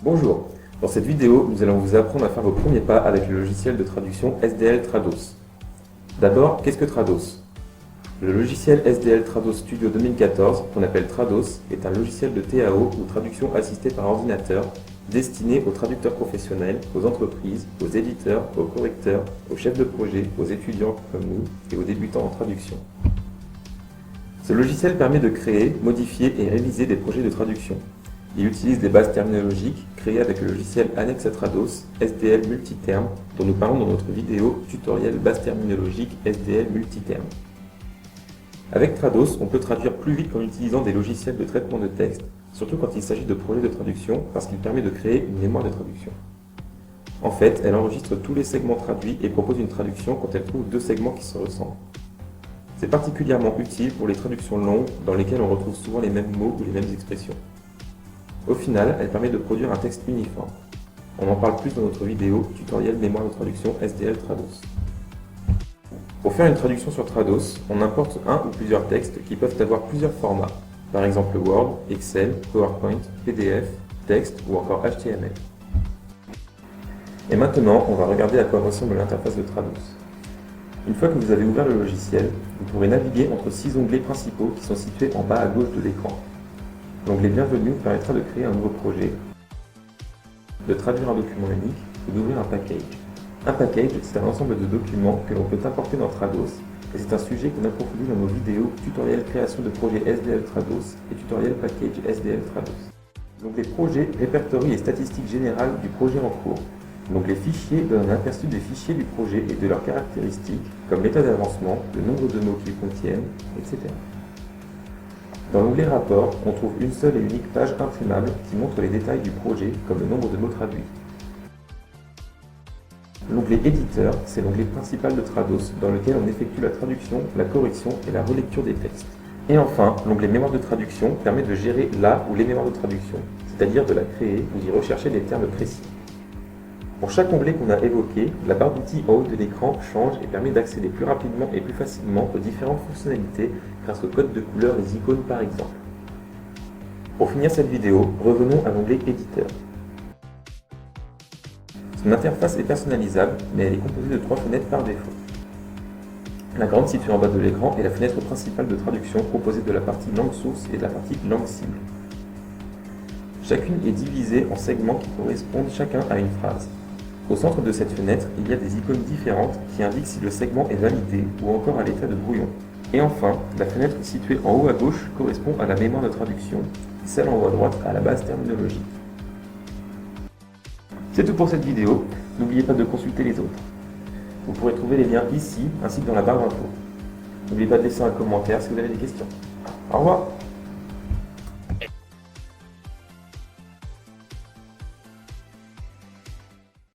Bonjour, dans cette vidéo, nous allons vous apprendre à faire vos premiers pas avec le logiciel de traduction SDL Trados. D'abord, qu'est-ce que Trados? Le logiciel SDL Trados Studio 2014, qu'on appelle Trados, est un logiciel de TAO ou traduction assistée par ordinateur destiné aux traducteurs professionnels, aux entreprises, aux éditeurs, aux correcteurs, aux chefs de projet, aux étudiants comme nous et aux débutants en traduction. Ce logiciel permet de créer, modifier et réviser des projets de traduction. Il utilise des bases terminologiques créées avec le logiciel annexe à Trados, SDL Multiterm, dont nous parlons dans notre vidéo tutoriel base terminologique SDL Multiterm. Avec Trados, on peut traduire plus vite qu'en utilisant des logiciels de traitement de texte, surtout quand il s'agit de projets de traduction, parce qu'il permet de créer une mémoire de traduction. En fait, elle enregistre tous les segments traduits et propose une traduction quand elle trouve deux segments qui se ressemblent. C'est particulièrement utile pour les traductions longues dans lesquelles on retrouve souvent les mêmes mots ou les mêmes expressions. Au final, elle permet de produire un texte uniforme. On en parle plus dans notre vidéo tutoriel mémoire de traduction SDL Trados. Pour faire une traduction sur Trados, on importe un ou plusieurs textes qui peuvent avoir plusieurs formats, par exemple Word, Excel, PowerPoint, PDF, texte ou encore HTML. Et maintenant, on va regarder à quoi ressemble l'interface de Trados. Une fois que vous avez ouvert le logiciel, vous pourrez naviguer entre 6 onglets principaux qui sont situés en bas à gauche de l'écran. L'onglet Bienvenue vous permettra de créer un nouveau projet, de traduire un document unique ou d'ouvrir un package. Un package, c'est un ensemble de documents que l'on peut importer dans Trados, et c'est un sujet qu'on approfondit dans nos vidéos tutoriel création de projet SDL Trados et tutoriel package SDL Trados. L'onglet Projet répertorie les statistiques générales du projet en cours. L'onglet Fichiers donne un aperçu des fichiers du projet et de leurs caractéristiques, comme l'état d'avancement, le nombre de mots qu'ils contiennent, etc. Dans l'onglet Rapport, on trouve une seule et unique page imprimable qui montre les détails du projet, comme le nombre de mots traduits. L'onglet Éditeur, c'est l'onglet principal de Trados, dans lequel on effectue la traduction, la correction et la relecture des textes. Et enfin, l'onglet Mémoire de traduction permet de gérer la ou les mémoires de traduction, c'est-à-dire de la créer ou d'y rechercher des termes précis. Pour chaque onglet qu'on a évoqué, la barre d'outils en haut de l'écran change et permet d'accéder plus rapidement et plus facilement aux différentes fonctionnalités grâce au code de couleur des icônes par exemple. Pour finir cette vidéo, revenons à l'onglet Éditeur. Son interface est personnalisable, mais elle est composée de 3 fenêtres par défaut. La grande située en bas de l'écran est la fenêtre principale de traduction composée de la partie langue source et de la partie langue cible. Chacune est divisée en segments qui correspondent chacun à une phrase. Au centre de cette fenêtre, il y a des icônes différentes qui indiquent si le segment est validé ou encore à l'état de brouillon. Et enfin, la fenêtre située en haut à gauche correspond à la mémoire de traduction, celle en haut à droite à la base terminologique. C'est tout pour cette vidéo, n'oubliez pas de consulter les autres. Vous pourrez trouver les liens ici ainsi que dans la barre d'infos. N'oubliez pas de laisser un commentaire si vous avez des questions. Au revoir!